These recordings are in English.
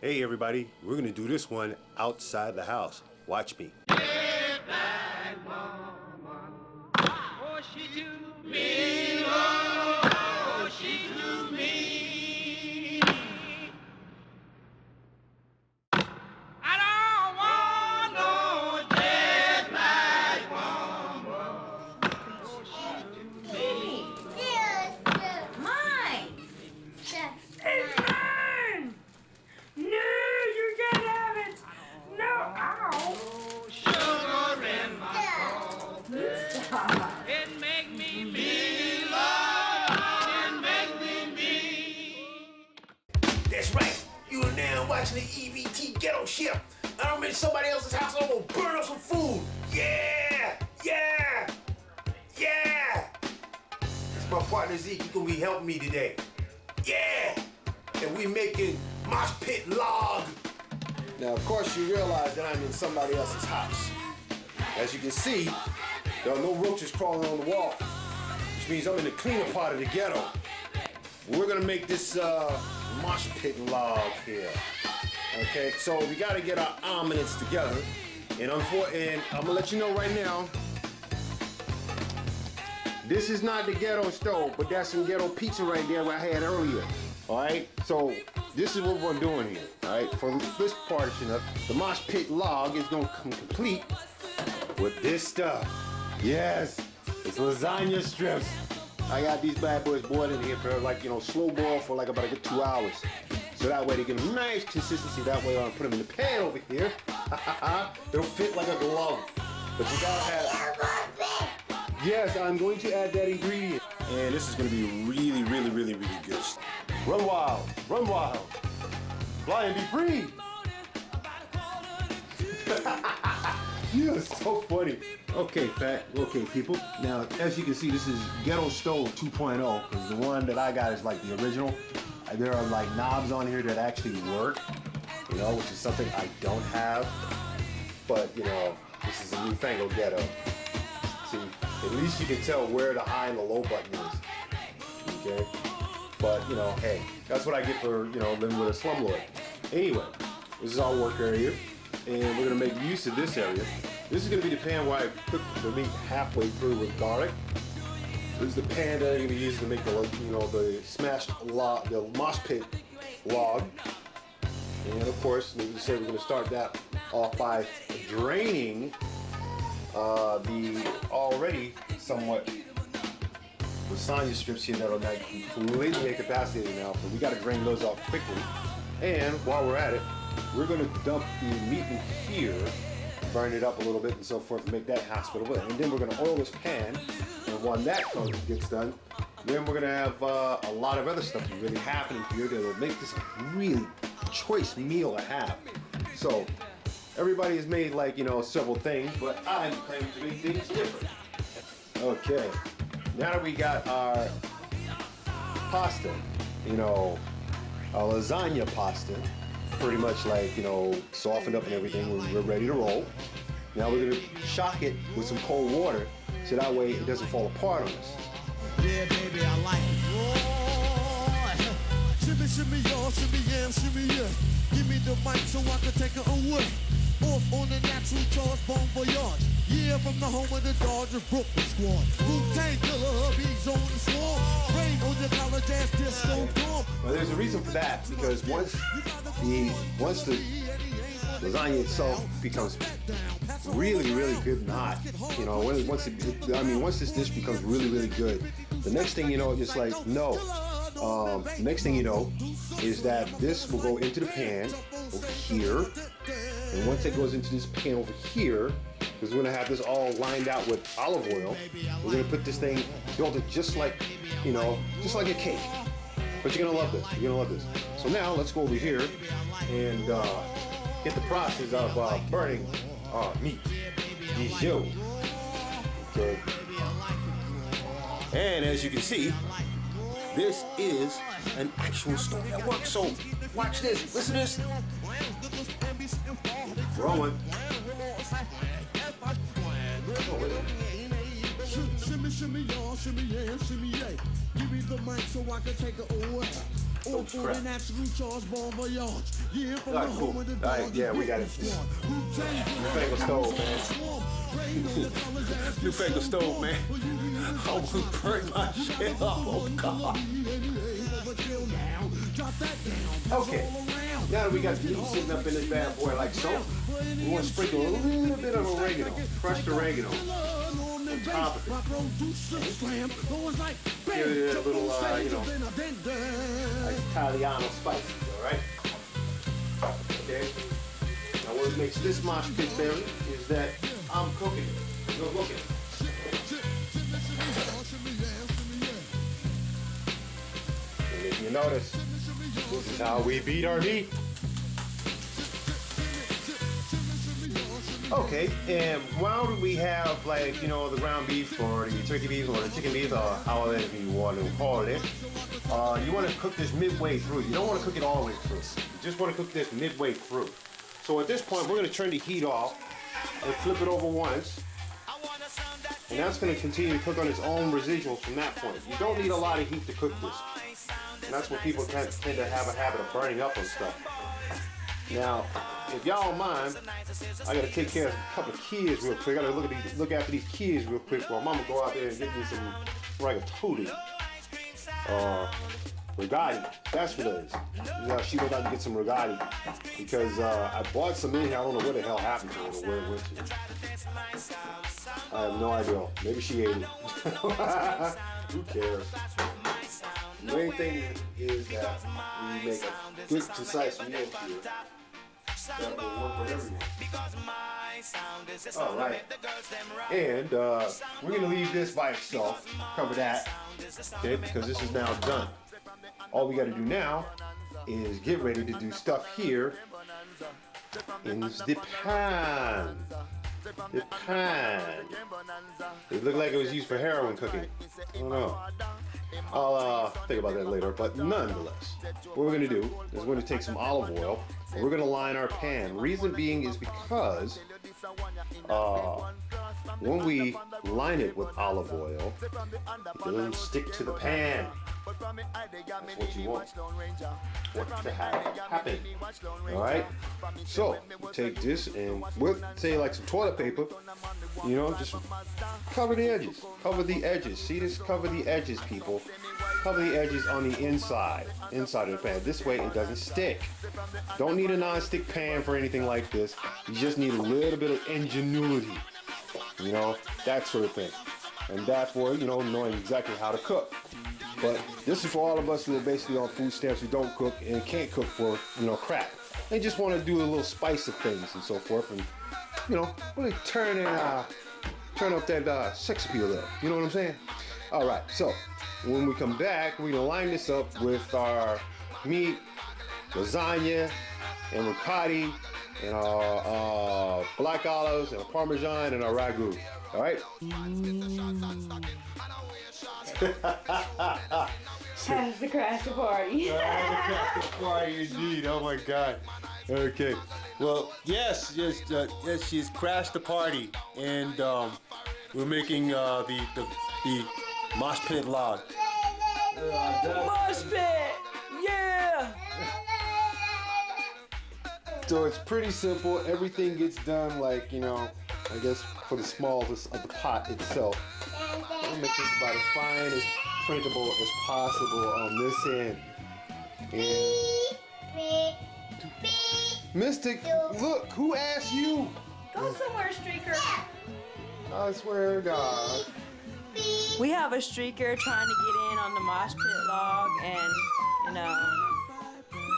Hey everybody, we're gonna do this one outside the house. Watch me. Oh, she do me, oh, she do me. I don't want no dead black woman. Oh, she do me. Mine. It's mine. No, you can't have it. No, ow. Sugar in my coffee. It make me mean, Lord. It make me mean. That's right. You are now watching the EBT ghetto ship. I'm in somebody else's house. I'm gonna burn up some food. Yeah, yeah, yeah. That's my partner Zeke. He's gonna be helping me today. Yeah. And we making mosh pit log. Now, of course, you realize that I'm in somebody else's house. As you can see, there are no roaches crawling on the wall, which means I'm in the cleaner part of the ghetto. We're gonna make this mosh pit log here. Okay, so we gotta get our armaments together. And I'm gonna let you know right now, this is not the ghetto stove, but that's some ghetto pizza right there I had earlier. All right, so this is what we're doing here. All right, for this portion of the mosh pit log is gonna come complete with this stuff. Yes, it's lasagna strips. I got these bad boys boiled in here for like, slow boil for like about a good 2 hours. So that way they get a nice consistency. That way I'll put them in the pan over here. It'll fit like a glove. But you gotta have. Yes, I'm going to add that ingredient. And this is gonna be really, really, really, really good. Run wild, fly and be free. You're so funny. Okay, people. Now, as you can see, this is Ghetto Stove 2.0, because the one that I got is like the original. There are like knobs on here that actually work, which is something I don't have. But, this is a newfangled Ghetto. See, at least you can tell where the high and the low button is. Okay? But, hey, that's what I get for, living with a slumlord. Anyway, this is our work area, and we're gonna make use of this area. This is gonna be the pan where I cook the meat halfway through with garlic. This is the pan that I'm gonna use to make the, the smashed log, the mosh pit log. And of course, needless to say, we're gonna start that off by draining the already somewhat lasagna strips here that are not completely incapacitated now, but we got to drain those off quickly. And while we're at it, we're going to dump the meat in here, burn it up a little bit and so forth to make that hospitable. And then we're going to oil this pan, and when that gets done, then we're going to have a lot of other stuff really happening here that will make this a really choice meal to have. So everybody has made several things, but I'm planning to make things different. Okay. Now that we got our pasta, our lasagna pasta, pretty much softened up and everything, we're ready to roll. Now we're gonna shock it with some cold water so that way it doesn't fall apart on us. Yeah, baby, I like it. Shimmy, shimmy, y'all, shimmy, yeah, shimmy, yeah. Give me the mic so I can take it away. Off on the natural charge, bon voyage. Yeah, from the home of the Dodgers Brooklyn squad. Wu-Tang Killer, bees on the swarm. Rain on your college ass disco dorm. Well, there's a reason for that, because once the lasagna itself becomes really, really good and hot, once this dish becomes really, really good, the next thing you know, it's like, no. The next thing you know is that this will go into the pan over here. And once it goes into this pan over here, because we're gonna have this all lined out with olive oil, we're gonna put this thing, build it just like, just like a cake. But you're gonna love this. You're gonna love this. So now let's go over here and get the process of burning our meat. Okay. And as you can see, this is an actual stove that works. So watch this. Listen to this. Rolling. Shimmy, shimmy, y'all, shimmy, yeah, shimmy, yeah. Give me the mic so I can take it away. Oh, crap. Alright, cool. Alright, yeah, we got it. Newfangled stove, man. Newfangled stove, man. I almost burnt my shit up. Oh, God. Okay, now that we got the meat sitting up in this bad boy like so, we want to sprinkle a little bit of oregano, crushed oregano, on top of it. Give it a little, you know, like Italiano spices, all right? Okay. Now what makes this mosh pit berry is that I'm cooking. Go looking. And if you notice, this is how we beat our meat. Okay, and why do we have, like, you know, the ground beef or the turkey beef or the chicken beef or however you want to call it? You want to cook this midway through. You don't want to cook it all the way through. You just want to cook this midway through. So at this point, we're going to turn the heat off and flip it over once. And that's going to continue to cook on its own residuals from that point. You don't need a lot of heat to cook this. And that's what people tend to have a habit of burning up on stuff. Now, if y'all don't mind, I gotta take care of a couple of kids real quick. I gotta look after these kids real quick while Mama go out there and get me some rigatoni. Rigotti. That's what it is. Yeah, she went out to get some rigotti because I bought some in here. I don't know what the hell happened to it or where it went to. I have no idea. Maybe she ate it. Who cares? The main thing is that we make a good, concise meal here that will work for everyone. All right. And we're going to leave this by itself, cover that, okay, because this is now done. All we got to do now is get ready to do stuff here in the pan. The pan. It looked like it was used for heroin cooking. I don't know. I'll think about that later, but nonetheless, what we're going to do is we're going to take some olive oil and we're going to line our pan. Reason being is because when we line it with olive oil, it doesn't stick to the pan. That's what you want. What to have happen. Alright? So, you take this and with, say, like some toilet paper, you know, just cover the edges. Cover the edges. See this? Cover the edges, people. Cover the edges on the inside of the pan. This way it doesn't stick. Don't need a non-stick pan for anything like this. You just need a little bit of ingenuity. You know, that sort of thing. And that's for, you know, knowing exactly how to cook. But this is for all of us who are basically on food stamps who don't cook and can't cook for, you know, crap. They just want to do a little spice of things and so forth, and, you know, really turn up that sex appeal there. You know what I'm saying? All right. So when we come back, we're gonna line this up with our meat, lasagna, and ricotta, and our black olives, and our parmesan, and our ragu. All right. Has to crash the party. Crash the party indeed. Oh my God. Okay. Well, yes, she's crashed the party, and we're making the mosh pit log. Mosh pit! Yeah! So it's pretty simple. Everything gets done, like, you know, I guess for the smallest of the pot itself. I'll make this about as fine as printable as possible on this end. And Mystic, look, who asked you? Go somewhere, Streaker. I swear to God. We have a streaker trying to get in on the mosh pit log, and, you know,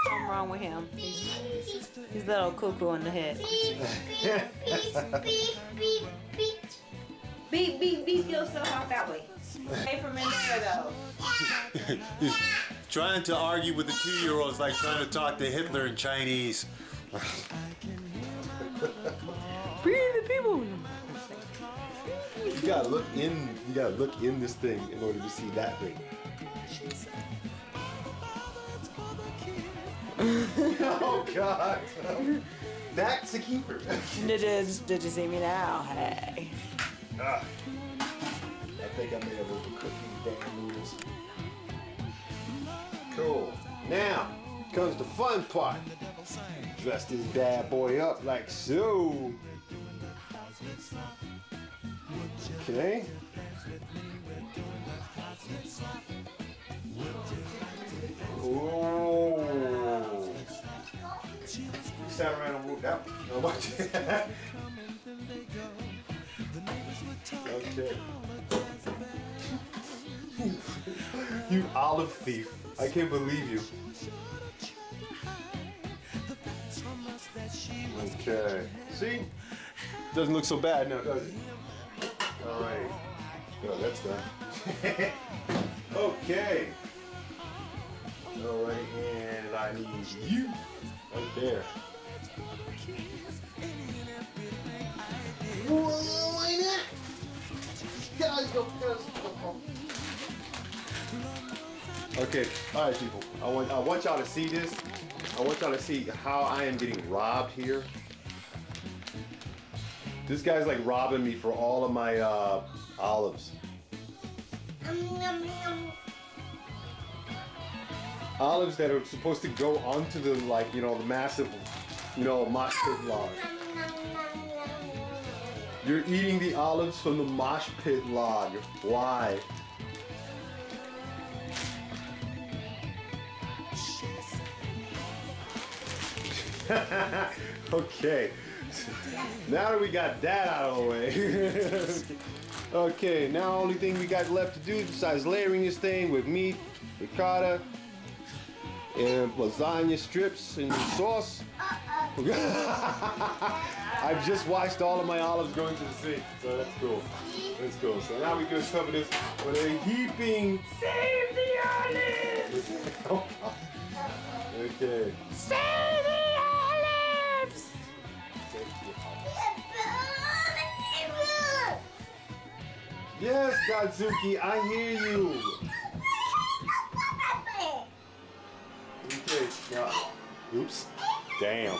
something wrong with him. He's a little cuckoo in the head. Beep, beep, beep your stuff out that way. Hey, from in there, though. Trying to argue with the 2-year-old is like trying to talk to Hitler in Chinese. Free the people. You gotta look in this thing in order to see that thing. Oh God. That's a keeper. Did you see me now? Hey. I think I may have overcooked these damn noodles. Cool. Now comes the fun part. Dress this bad boy up like so. Okay. Oh. You sat around and moved out. No, watch it. Okay. You olive thief. I can't believe you. Okay. See? Doesn't look so bad now, does it? Alright. Oh, that's done. Okay. Alright, and I need you right there. Okay, alright people. I want y'all to see this. I want y'all to see how I am getting robbed here. This guy's like robbing me for all of my olives. Olives that are supposed to go onto the, like, you know, the massive, you know, mosh pit log. You're eating the olives from the mosh pit log. Why? Okay. Now that we got that out of the way. Okay, now only thing we got left to do besides layering this thing with meat, ricotta, and lasagna strips and sauce. I've just washed all of my olives going to the sink, so that's cool. That's cool. So now we can cover this with a heaping. Save the olives! Okay. Save the olives! Yes, Godzuki, I hear you. Okay, now, oops, damn.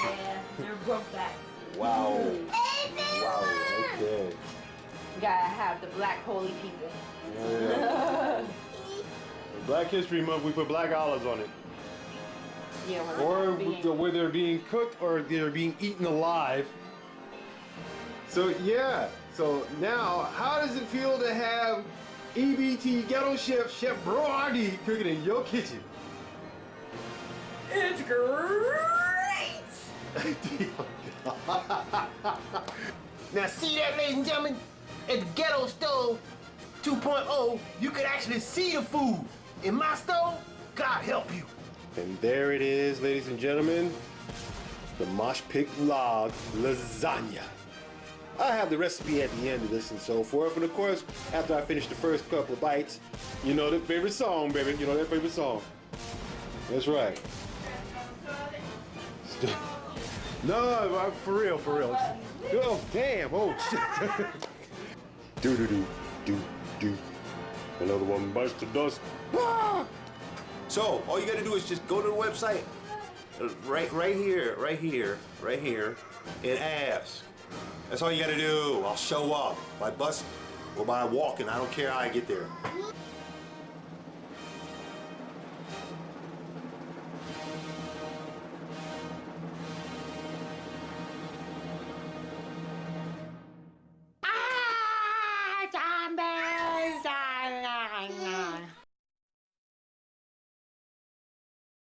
Yeah, they're broke back. Wow. Wow, okay. You gotta have the black holy people. Yeah. Black History Month, we put black olives on it. Yeah, Or where they're being cooked or they're being eaten alive. So yeah, so now how does it feel to have EBT Ghetto Chef Brody cooking in your kitchen? It's great! Now see that, ladies and gentlemen? At the Ghetto Stove 2.0, you can actually see the food. In my stove, God help you. And there it is, ladies and gentlemen, the Mosh Pit Log lasagna. I have the recipe at the end of this and so forth, and of course, after I finish the first couple of bites, you know that favorite song, baby, you know that favorite song. That's right. No, for real, for real. Oh, damn, oh, shit. Do. Another one bites the dust. Ah! So all you gotta do is just go to the website, right here, and ask. That's all you gotta do. I'll show up by bus or by walking. I don't care how I get there.